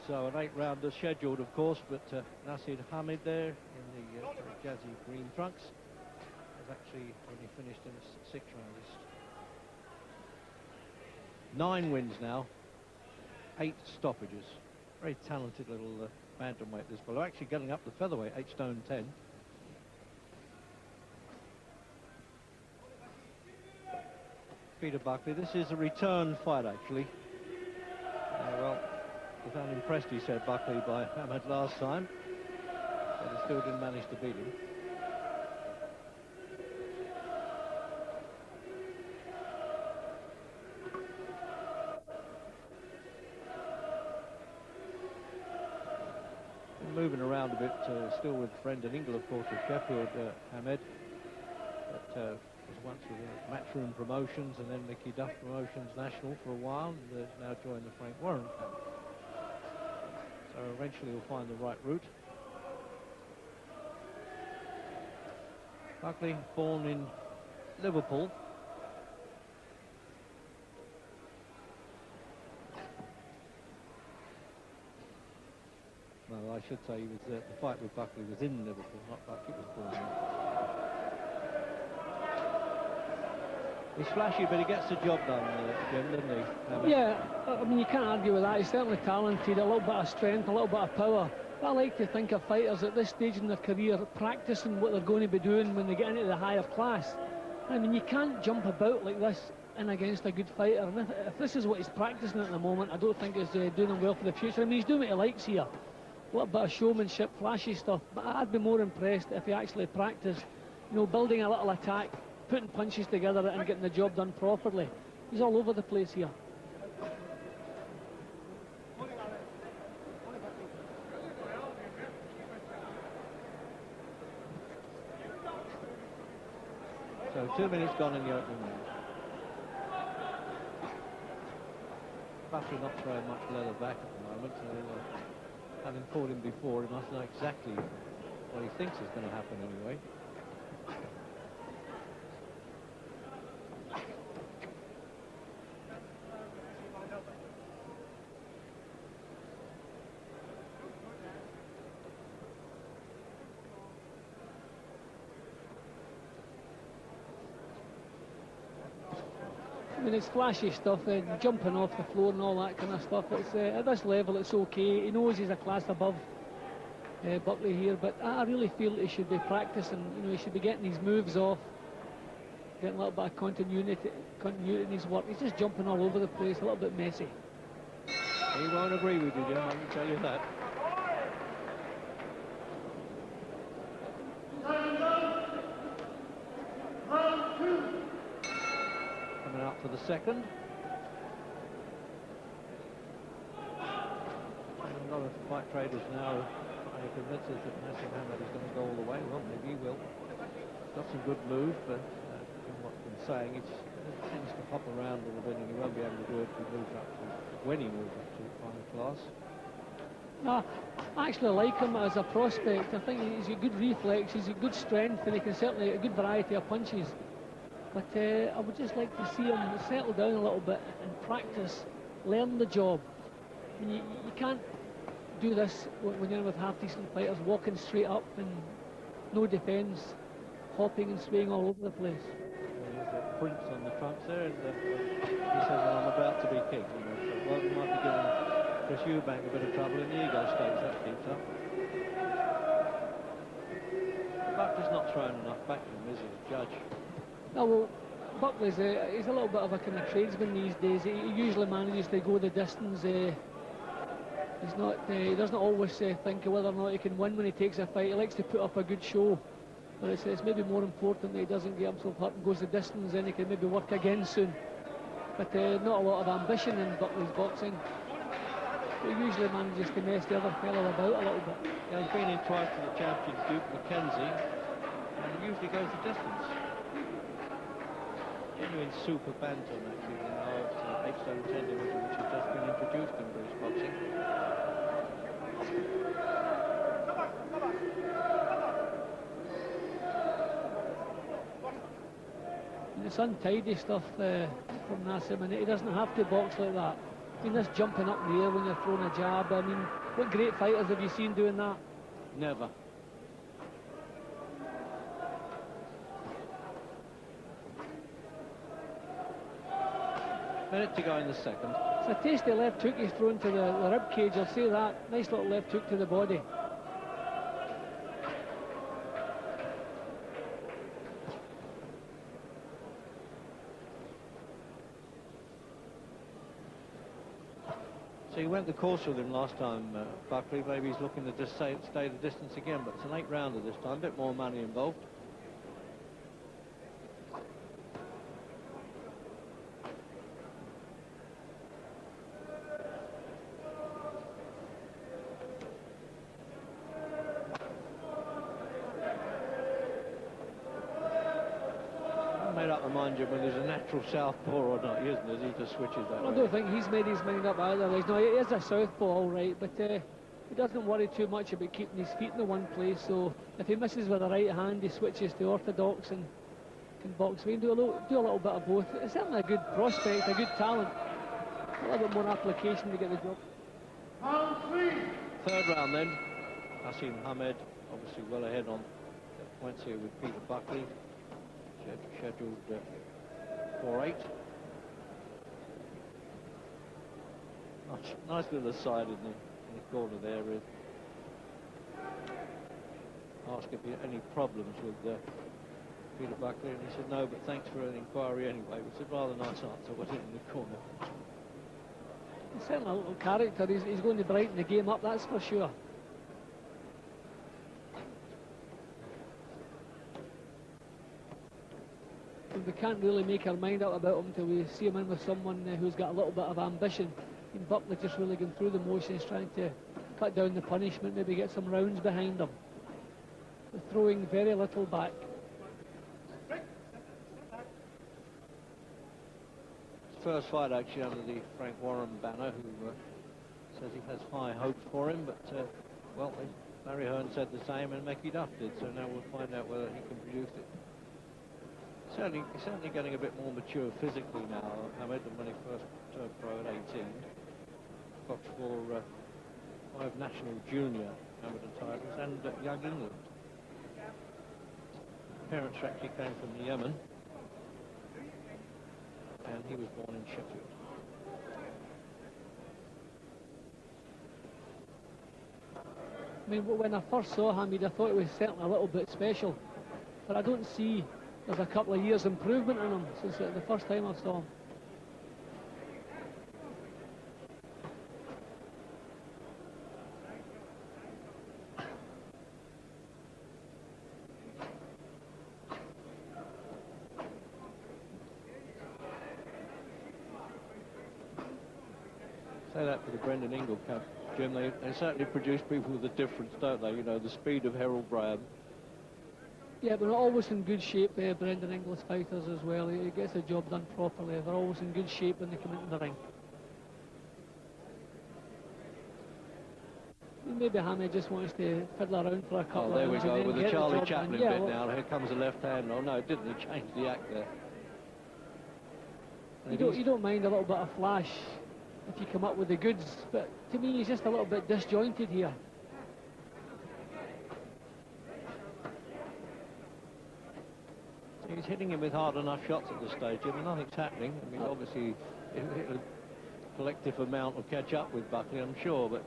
So an 8-rounder scheduled, of course, but Naseem Hamed there in the jazzy green trunks has actually only finished in a 6-rounders. 9 wins now, 8 stoppages. Very talented little bantamweight, this fellow. Actually getting up the featherweight, 8 stone 10. Peter Buckley. This is a return fight, actually. Well, he was unimpressed, he said, Buckley, by Hamed last time, but he still didn't manage to beat him. Moving around a bit, still with Brendan Ingle, of course, of Sheffield, Hamed, but was once with Matchroom Promotions and then Mickey Duff Promotions National for a while, and now joined the Frank Warren camp. So eventually he'll find the right route. Buckley, born in Liverpool. Well, I should say he was, the fight with Buckley was in Liverpool, not Buckley was born there. He's flashy, but he gets the job done, Jim, doesn't he? Yeah, I mean, you can't argue with that. He's certainly talented, a little bit of strength, a little bit of power. But I like to think of fighters at this stage in their career practicing what they're going to be doing when they get into the higher class. I mean, you can't jump about like this in against a good fighter. And if this is what he's practicing at the moment, I don't think it's doing him well for the future. I mean, he's doing what he likes here. A little bit of showmanship, flashy stuff. But I'd be more impressed if he actually practiced, you know, building a little attack, putting punches together and getting the job done properly. He's all over the place here. So 2 minutes gone in the opening round. Buckley not throwing much leather back at the moment, so having fought him before, he must know exactly what he thinks is going to happen anyway. I mean, it's flashy stuff, jumping off the floor and all that kind of stuff. It's at this level, it's okay. He knows he's a class above Buckley here, but I really feel he should be practicing. You know, he should be getting his moves off, getting a little bit of continuity in his work. He's just jumping all over the place, a little bit messy. He won't agree with you, Jim, I can tell you that. Coming out for the second. A lot of fight traders now are convinced that Naseem Hamed is going to go all the way. Well, maybe he will. Got some good moves, but from what's been saying, it tends to hop around a little bit, and he won't be able to do it when he moves up to final class. I actually like him as a prospect. I think he's got good reflex, he's got good strength, and he can certainly a good variety of punches. But I would just like to see him settle down a little bit and practice, learn the job. I mean, you can't do this when you're with half-decent fighters, walking straight up and no defence, hopping and swaying all over the place. There's a prints on the trunks there, and he says, well, I'm about to be kicked. Well, he might be giving Chris Eubank a bit of trouble in the ego stakes, that keeps up. Buckley's not throwing enough back to him, is he, the judge? Oh, well, Buckley's he's a little bit of a kind of tradesman these days. He usually manages to go the distance. He's not. He doesn't always think whether or not he can win when he takes a fight. He likes to put up a good show. But it's maybe more important that he doesn't get himself hurt and goes the distance, then he can maybe work again soon. But not a lot of ambition in Buckley's boxing. He usually manages to mess the other fellow about a little bit. Yeah, he's been in twice to the champion, Duke McKenzie, and he usually goes the distance. Genuine super bantam, actually, in our 8 stone 10 division, which has just been introduced in British boxing. it's untidy stuff from Naseem, and he doesn't have to box like that. I mean, this jumping up in the air when you're throwing a jab, I mean, what great fighters have you seen doing that? Never. Minute to go in the second. It's a tasty left hook he's thrown to the rib cage, I'll say that. Nice little left hook to the body. So he went the course with him last time, Buckley. Maybe he's looking to just stay the distance again, but it's an 8-rounder this time, a bit more money involved. Made up my mind, Jim, whether he's a natural southpaw or not. He isn't, as he just switches that way. I don't think he's made his mind up either. No, he is a southpaw, all right, but he doesn't worry too much about keeping his feet in the one place. So if he misses with the right hand, he switches to orthodox and can box away and do a little bit of both. It's certainly a good prospect, a good talent. A little bit more application to get the job. Round 3. Third round then. Naseem Hamed obviously well ahead on points here with Peter Buckley. Scheduled 4-8. Nice little aside in the corner there. Asked if he had any problems with Peter Buckley, and he said no, but thanks for an inquiry anyway. Which is a rather nice answer, wasn't it, in the corner? He's certainly a little character. He's going to brighten the game up, that's for sure. We can't really make our mind up about him until we see him in with someone who's got a little bit of ambition. And Buckley just really going through the motions, trying to cut down the punishment, maybe get some rounds behind him. But throwing very little back. First fight actually under the Frank Warren banner, who says he has high hopes for him, but well, Barry Hearn said the same and Mackie Duff did, so now we'll find out whether he can produce it. Certainly getting a bit more mature physically now, Hamed, than when he first turned pro at 18. Boxed for 5 national junior amateur titles and Young England. Parents actually came from Yemen, and he was born in Sheffield. I mean, when I first saw Hamed, I thought he was certainly a little bit special, but I don't see there's a couple of years improvement in him since the first time I saw him. Say that for the Brendan Ingle Cup, Jim. They certainly produce people with a difference, don't they? You know, the speed of Harold Graham. Yeah, but always in good shape, Brendan Inglis fighters as well. He gets the job done properly. They're always in good shape when they come into the ring. Maybe Hamed just wants to fiddle around for a couple of rounds. There we go, with the Charlie Chaplin bit now. Here comes the left hand. Oh no, didn't he change the act there? You don't mind a little bit of flash if you come up with the goods, but to me he's just a little bit disjointed here. He's hitting him with hard enough shots at this stage, and nothing's happening. I mean, obviously, a collective amount will catch up with Buckley, I'm sure, but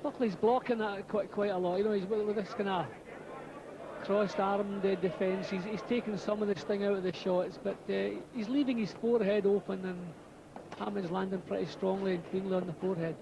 Buckley's blocking that quite a lot. You know, he's with this kind of crossed-armed defence. He's taking some of the sting out of the shots, but he's leaving his forehead open, and Hamed's landing pretty strongly and cleanly on the forehead.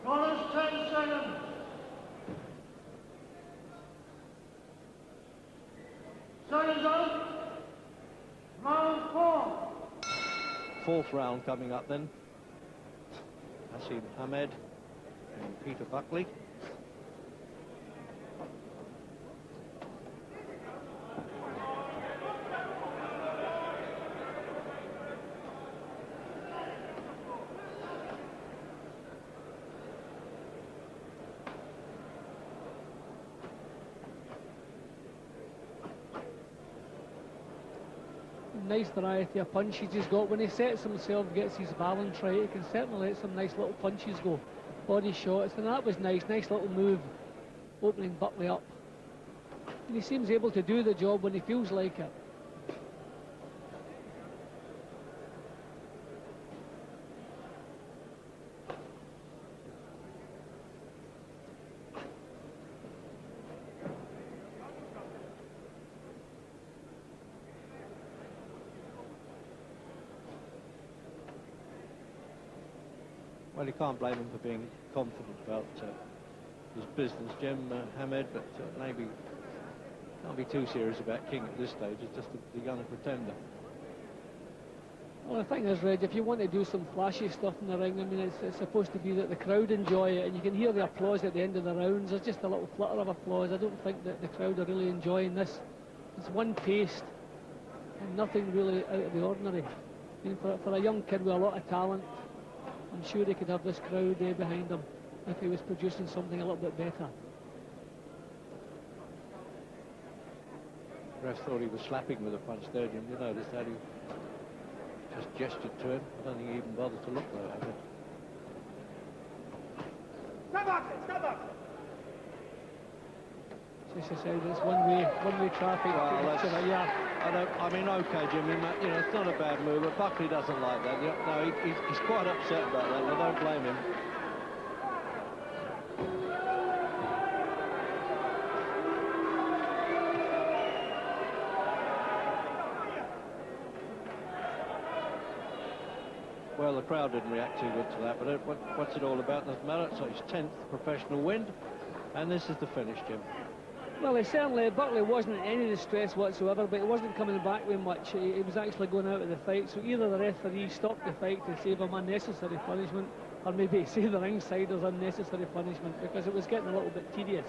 Bonus 10 seconds. Seconds out. Round 4. fourth round coming up then. Naseem Hamed and Peter Buckley. Nice variety of punches he's got. When he sets himself, gets his balance right, he can certainly let some nice little punches go. Body shots, and that was nice little move, opening Buckley up. And he seems able to do the job when he feels like it. Well, you can't blame him for being confident about his business, Jim Hamed, but maybe can't be too serious about King at this stage. He's just the young pretender. Well, the thing is, Reg, if you want to do some flashy stuff in the ring, I mean, it's supposed to be that the crowd enjoy it, and you can hear the applause at the end of the rounds. There's just a little flutter of applause. I don't think that the crowd are really enjoying this. It's one paced, and nothing really out of the ordinary. I mean, for a young kid with a lot of talent, I'm sure he could have this crowd behind him if he was producing something a little bit better. The ref thought he was slapping with a punch there, Jim. You noticed that he just gestured to him. I don't think he even bothered to look though, Hamed. Stop up! Stop up! As I said, it's one-way traffic. Well, that's, yeah. I mean, okay, Jim, you know, it's not a bad move, but Buckley doesn't like that. No, he's quite upset about that, and I don't blame him. Well, the crowd didn't react too good to that, but what's it all about? Doesn't matter. So his 10th professional win, and this is the finish, Jim. Well, Buckley wasn't in any distress whatsoever, but he wasn't coming back with much. He was actually going out of the fight, so either the referee stopped the fight to save him unnecessary punishment, or maybe save the ringside as unnecessary punishment, because it was getting a little bit tedious.